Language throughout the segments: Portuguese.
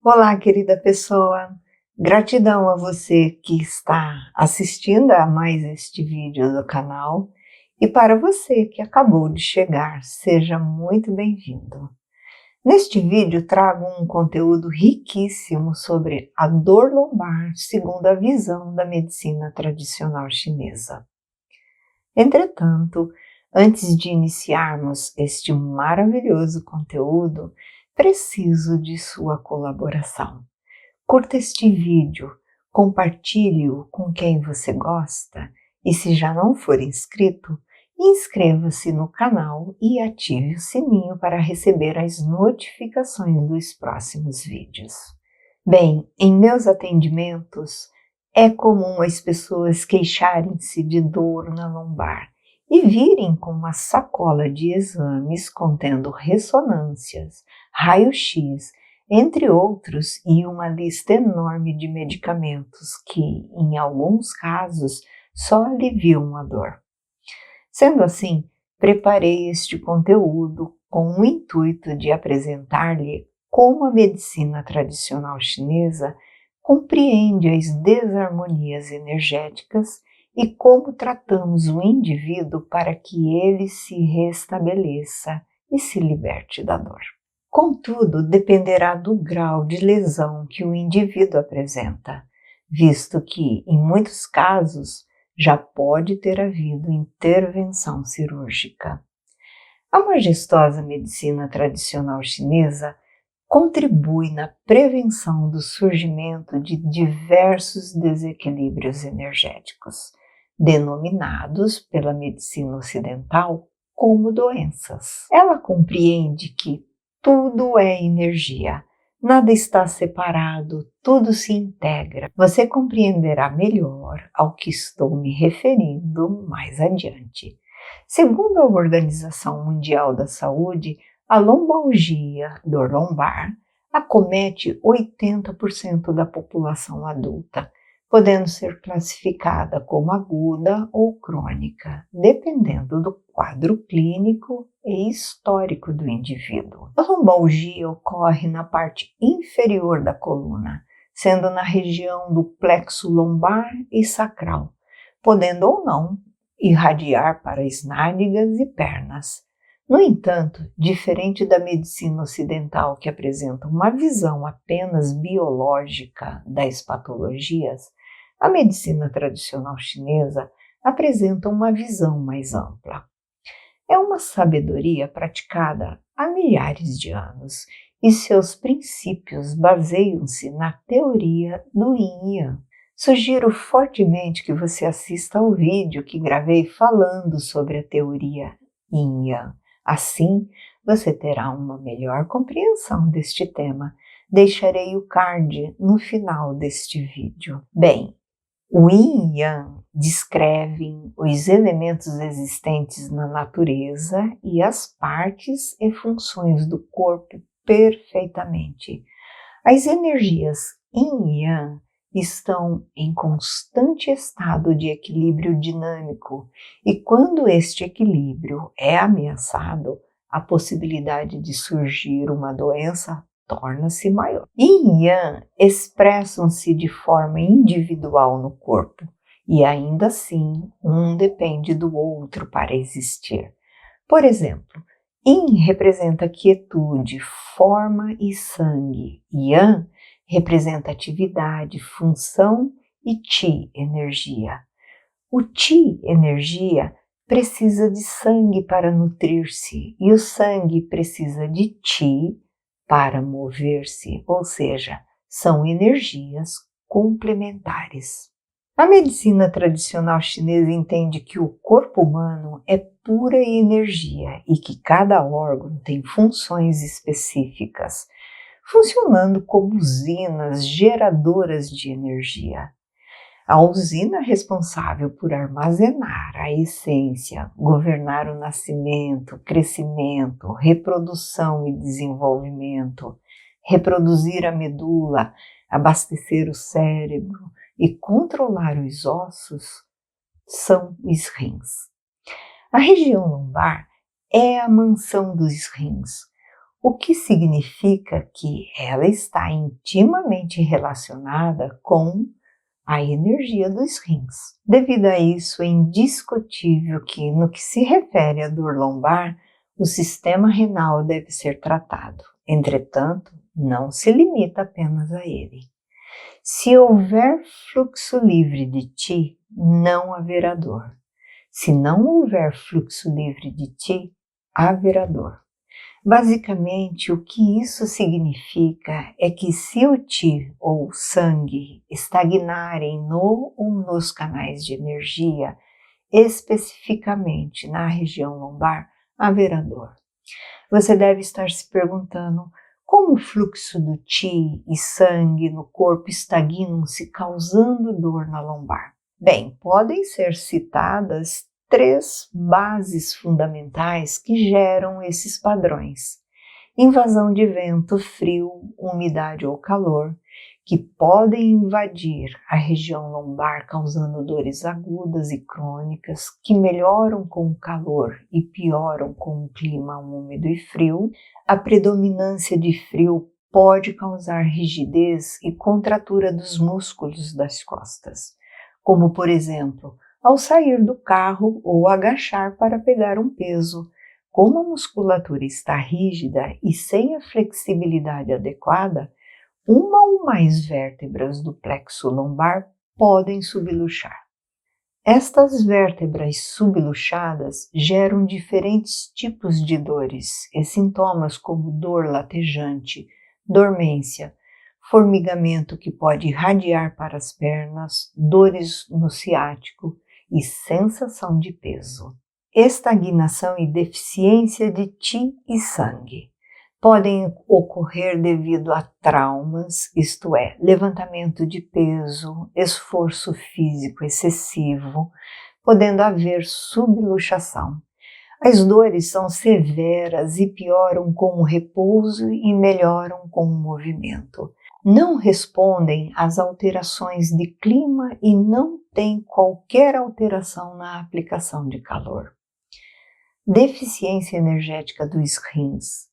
Olá, querida pessoa. Gratidão a você que está assistindo a mais este vídeo do canal e para você que acabou de chegar, seja muito bem-vindo. Neste vídeo trago um conteúdo riquíssimo sobre a dor lombar segundo a visão da medicina tradicional chinesa. Entretanto, antes de iniciarmos este maravilhoso conteúdo, preciso de sua colaboração. Curta este vídeo, compartilhe-o com quem você gosta e, se já não for inscrito, inscreva-se no canal e ative o sininho para receber as notificações dos próximos vídeos. Bem, em meus atendimentos, é comum as pessoas queixarem-se de dor na lombar e virem com uma sacola de exames contendo ressonâncias, raio-x, entre outros, e uma lista enorme de medicamentos que, em alguns casos, só aliviam a dor. Sendo assim, preparei este conteúdo com o intuito de apresentar-lhe como a medicina tradicional chinesa compreende as desarmonias energéticas e como tratamos o indivíduo para que ele se restabeleça e se liberte da dor. Contudo, dependerá do grau de lesão que o indivíduo apresenta, visto que, em muitos casos, já pode ter havido intervenção cirúrgica. A majestosa medicina tradicional chinesa contribui na prevenção do surgimento de diversos desequilíbrios energéticos, denominados pela medicina ocidental como doenças. Ela compreende que tudo é energia, nada está separado, tudo se integra. Você compreenderá melhor ao que estou me referindo mais adiante. Segundo a Organização Mundial da Saúde, a lombalgia, dor lombar, acomete 80% da população adulta, podendo ser classificada como aguda ou crônica, dependendo do quadro clínico e histórico do indivíduo. A lombalgia ocorre na parte inferior da coluna, sendo na região do plexo lombar e sacral, podendo ou não irradiar para as nádegas e pernas. No entanto, diferente da medicina ocidental, que apresenta uma visão apenas biológica das patologias, a medicina tradicional chinesa apresenta uma visão mais ampla. É uma sabedoria praticada há milhares de anos e seus princípios baseiam-se na teoria do Yin e Yang. Sugiro fortemente que você assista ao vídeo que gravei falando sobre a teoria Yin e Yang. Assim, você terá uma melhor compreensão deste tema. Deixarei o card no final deste vídeo. Bem, o Yin e Yang descrevem os elementos existentes na natureza e as partes e funções do corpo perfeitamente. As energias Yin e Yang estão em constante estado de equilíbrio dinâmico e quando este equilíbrio é ameaçado, a possibilidade de surgir uma doença torna-se maior. Yin e Yang expressam-se de forma individual no corpo e ainda assim um depende do outro para existir. Por exemplo, Yin representa quietude, forma e sangue. Yang representa atividade, função e Qi, energia. O Qi, energia, precisa de sangue para nutrir-se e o sangue precisa de Qi para mover-se, ou seja, são energias complementares. A medicina tradicional chinesa entende que o corpo humano é pura energia e que cada órgão tem funções específicas, funcionando como usinas geradoras de energia. A usina responsável por armazenar a essência, governar o nascimento, crescimento, reprodução e desenvolvimento, reproduzir a medula, abastecer o cérebro e controlar os ossos, são os rins. A região lombar é a mansão dos rins, o que significa que ela está intimamente relacionada com a energia dos rins. Devido a isso, é indiscutível que, no que se refere à dor lombar, o sistema renal deve ser tratado. Entretanto, não se limita apenas a ele. Se houver fluxo livre de Qi, não haverá dor. Se não houver fluxo livre de Qi, haverá dor. Basicamente, o que isso significa é que se o Qi ou sangue estagnarem no ou nos canais de energia, especificamente na região lombar, haverá dor. Você deve estar se perguntando como o fluxo do Qi e sangue no corpo estagnam-se, causando dor na lombar. Bem, podem ser citadas 3 bases fundamentais que geram esses padrões: invasão de vento, frio, umidade ou calor, que podem invadir a região lombar causando dores agudas e crônicas, que melhoram com o calor e pioram com o clima úmido e frio. A predominância de frio pode causar rigidez e contratura dos músculos das costas, como por exemplo, ao sair do carro ou agachar para pegar um peso. Como a musculatura está rígida e sem a flexibilidade adequada, uma ou mais vértebras do plexo lombar podem subluxar. Estas vértebras subluxadas geram diferentes tipos de dores e sintomas como dor latejante, dormência, formigamento que pode irradiar para as pernas, dores no ciático e sensação de peso. Estagnação e deficiência de Qi e sangue podem ocorrer devido a traumas, isto é, levantamento de peso, esforço físico excessivo, podendo haver subluxação. As dores são severas e pioram com o repouso e melhoram com o movimento. Não respondem às alterações de clima e não têm qualquer alteração na aplicação de calor. Deficiência energética dos rins.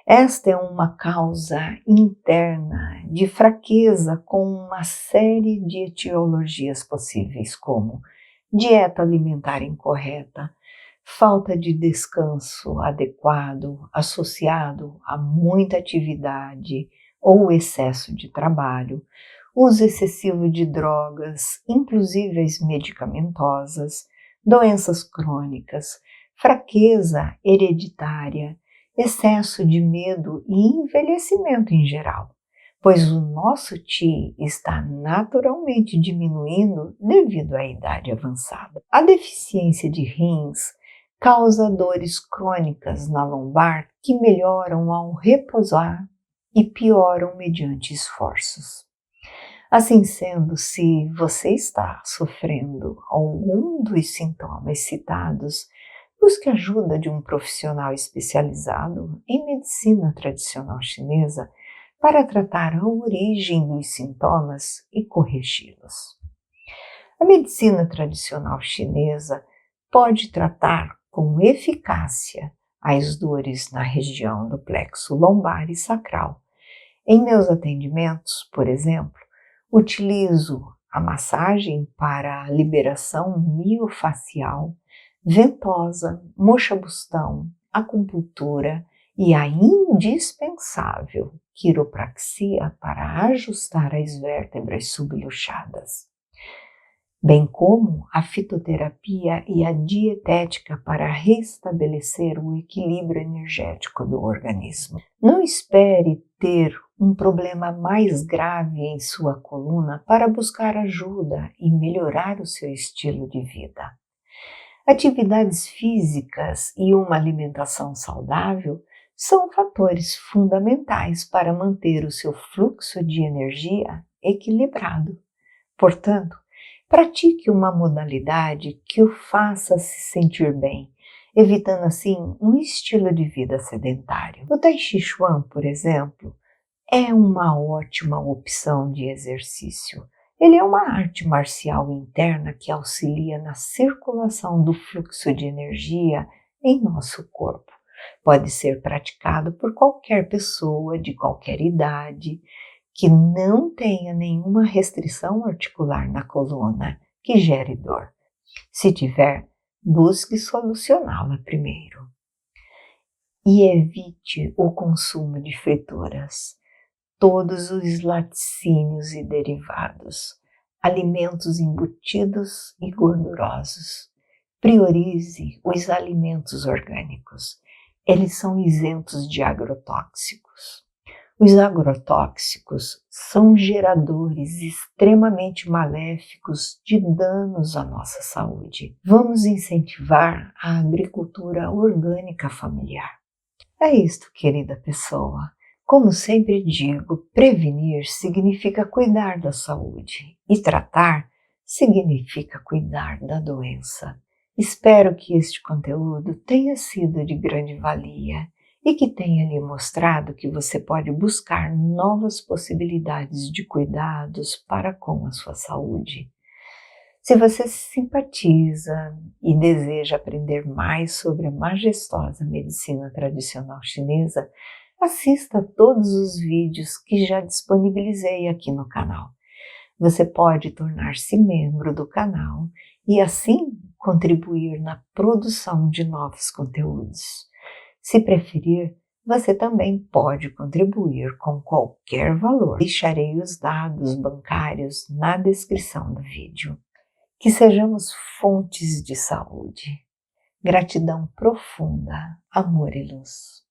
Esta é uma causa interna de fraqueza com uma série de etiologias possíveis, como dieta alimentar incorreta, falta de descanso adequado associado a muita atividade ou excesso de trabalho, uso excessivo de drogas, inclusive as medicamentosas, doenças crônicas, fraqueza hereditária, excesso de medo e envelhecimento em geral, pois o nosso Qi está naturalmente diminuindo devido à idade avançada. A deficiência de rins causa dores crônicas na lombar que melhoram ao repousar e pioram mediante esforços. Assim sendo, se você está sofrendo algum dos sintomas citados, busque ajuda de um profissional especializado em medicina tradicional chinesa para tratar a origem dos sintomas e corrigi-los. A medicina tradicional chinesa pode tratar com eficácia as dores na região do plexo lombar e sacral. Em meus atendimentos, por exemplo, utilizo a massagem para a liberação miofacial, ventosa, moxa-bustão, acupuntura e a indispensável quiropraxia para ajustar as vértebras subluxadas, bem como a fitoterapia e a dietética para restabelecer o equilíbrio energético do organismo. Não espere ter um problema mais grave em sua coluna para buscar ajuda e melhorar o seu estilo de vida. Atividades físicas e uma alimentação saudável são fatores fundamentais para manter o seu fluxo de energia equilibrado. Portanto, pratique uma modalidade que o faça se sentir bem, evitando assim um estilo de vida sedentário. O Tai Chi Chuan, por exemplo, é uma ótima opção de exercício. Ele é uma arte marcial interna que auxilia na circulação do fluxo de energia em nosso corpo, Pode ser praticado por qualquer pessoa de qualquer idade que não tenha nenhuma restrição articular na coluna que gere dor. Se tiver, busque solucioná-la primeiro. E evite o consumo de frituras, todos os laticínios e derivados, alimentos embutidos e gordurosos. Priorize os alimentos orgânicos. Eles são isentos de agrotóxicos. Os agrotóxicos são geradores extremamente maléficos de danos à nossa saúde. Vamos incentivar a agricultura orgânica familiar. É isto, querida pessoa. Como sempre digo, prevenir significa cuidar da saúde e tratar significa cuidar da doença. Espero que este conteúdo tenha sido de grande valia e que tenha lhe mostrado que você pode buscar novas possibilidades de cuidados para com a sua saúde. Se você se simpatiza e deseja aprender mais sobre a majestosa medicina tradicional chinesa, assista a todos os vídeos que já disponibilizei aqui no canal. Você pode tornar-se membro do canal e assim contribuir na produção de novos conteúdos. Se preferir, você também pode contribuir com qualquer valor. Deixarei os dados bancários na descrição do vídeo. Que sejamos fontes de saúde. Gratidão profunda, amor e luz.